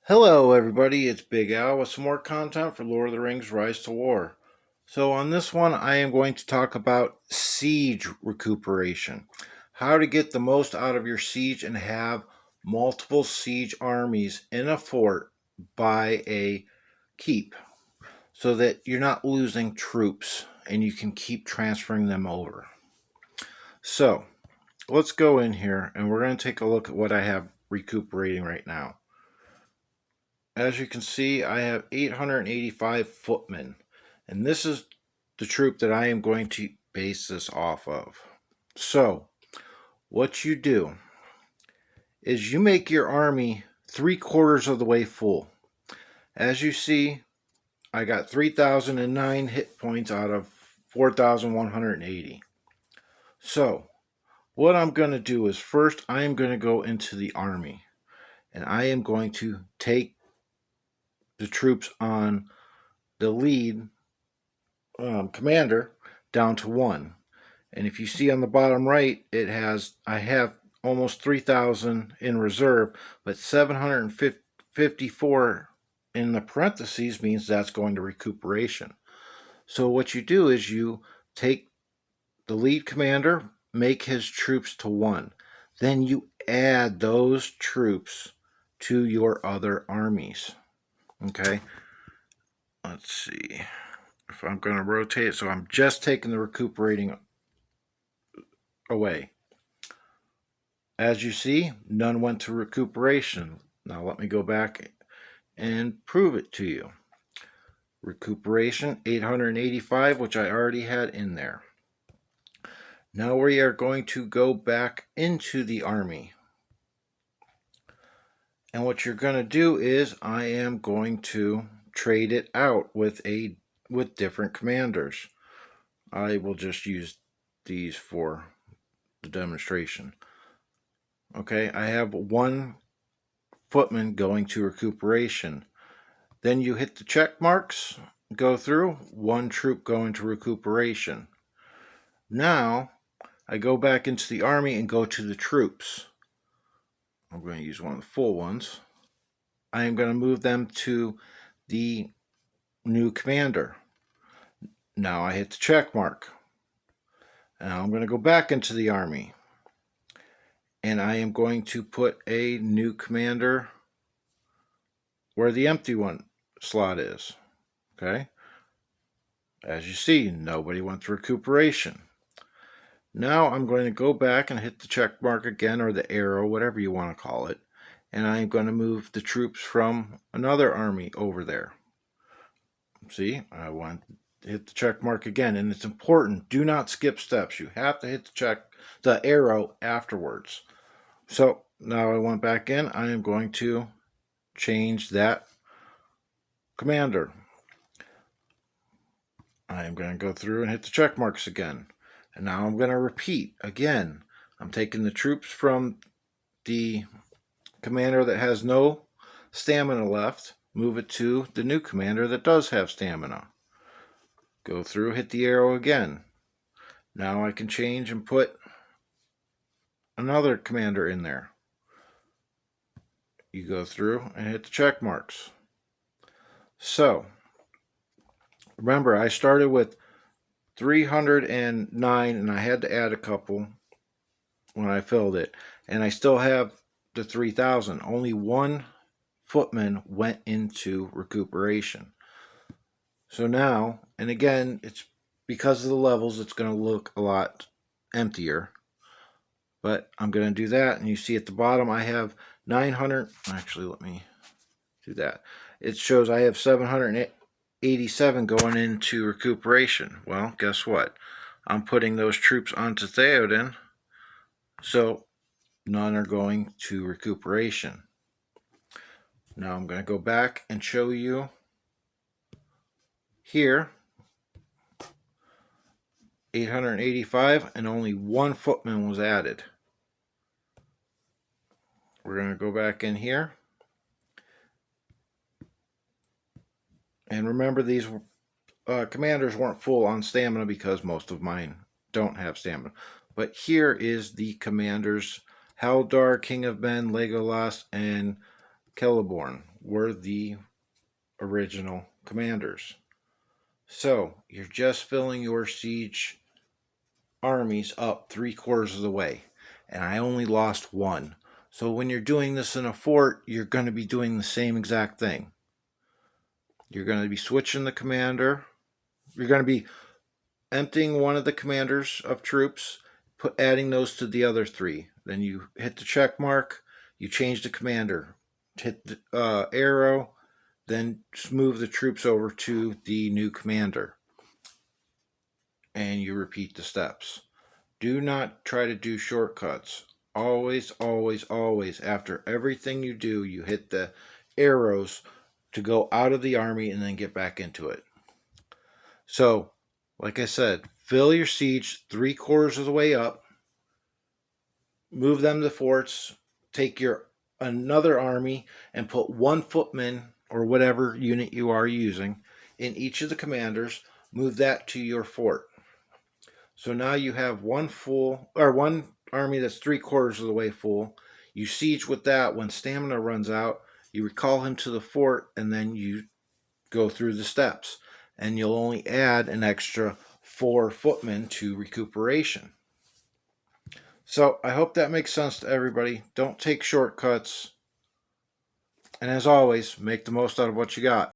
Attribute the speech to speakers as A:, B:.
A: Hello everybody, it's Big Al with some more content for Lord of the Rings Rise to War. So on this one I am going to talk about siege recuperation. How to get the most out of your siege and have multiple siege armies in a fort by a keep so that you're not losing troops and you can keep transferring them over. So let's go in here and we're going to take a look at what I have recuperating right now. As you can see, I have 885 footmen, and this is the troop that I am going to base this off of. So, what you do is you make your army 3/4 of the way full. As you see, I got 3,009 hit points out of 4,180. So, what I'm going to do is first I am going to go into the army, and I am going to take the troops on the lead commander down to 1. And if you see on the bottom right, I have almost 3,000 in reserve, but 754 in the parentheses means that's going to recuperation. So what you do is you take the lead commander, make his troops to 1. Then you add those troops to your other armies. Okay, let's see if I'm going to rotate it. So I'm just taking the recuperating away. As you see, none went to recuperation. Now let me go back and prove it to you. Recuperation 885, which I already had in there. Now we are going to go back into the army. And what you're going to do is I am going to trade it out with different commanders. I will just use these for the demonstration. Okay, I have 1 footman going to recuperation. Then you hit the check marks, go through, 1 troop going to recuperation. Now I go back into the army and go to the troops. I'm going to use one of the full ones. I am going to move them to the new commander. Now I hit the check mark. Now I'm going to go back into the army. And I am going to put a new commander where the empty one slot is. Okay? As you see, nobody went to recuperation. Now I'm going to go back and hit the check mark again, or the arrow, whatever you want to call it. And I am going to move the troops from another army over there. See, I want to hit the check mark again. And it's important, do not skip steps. You have to hit the arrow afterwards. So now I went back in. I am going to change that commander. I am going to go through and hit the check marks again. And now I'm going to repeat again. I'm taking the troops from the commander that has no stamina left, move it to the new commander that does have stamina. Go through, hit the arrow again. Now I can change and put another commander in there. You go through and hit the check marks. So, remember I started with 309 and I had to add a couple when I filled it. And I still have the 3,000. Only 1 footman went into recuperation. So now, and again, it's because of the levels, it's going to look a lot emptier. But I'm going to do that, and you see at the bottom I have 900. Actually, let me do that. It shows I have 787 going into recuperation. Well, guess what? I'm putting those troops onto Theoden, so none are going to recuperation. Now I'm going to go back and show you here 885, and only 1 footman was added. We're going to go back in here. And remember, these commanders weren't full on stamina because most of mine don't have stamina. But here is the commanders: Haldar, King of Men, Legolas, and Celeborn. were the original commanders. So you're just filling your siege armies up 3/4 of the way, and I only lost one. So when you're doing this in a fort, you're going to be doing the same exact thing. You're going to be switching the commander. You're going to be emptying one of the commanders of troops, adding those to the other three. Then you hit the check mark, you change the commander, hit the arrow, then move the troops over to the new commander. And you repeat the steps. Do not try to do shortcuts. Always, always, always, after everything you do, you hit the arrows to go out of the army and then get back into it. So, like I said, fill your siege 3/4 of the way up, move them to forts, take your another army and put one footman or whatever unit you are using in each of the commanders, move that to your fort. So now you have one army that's 3/4 of the way full. You siege with that. When stamina runs out, you recall him to the fort, and then you go through the steps. And you'll only add an extra 4 footmen to recuperation. So I hope that makes sense to everybody. Don't take shortcuts. And as always, make the most out of what you got.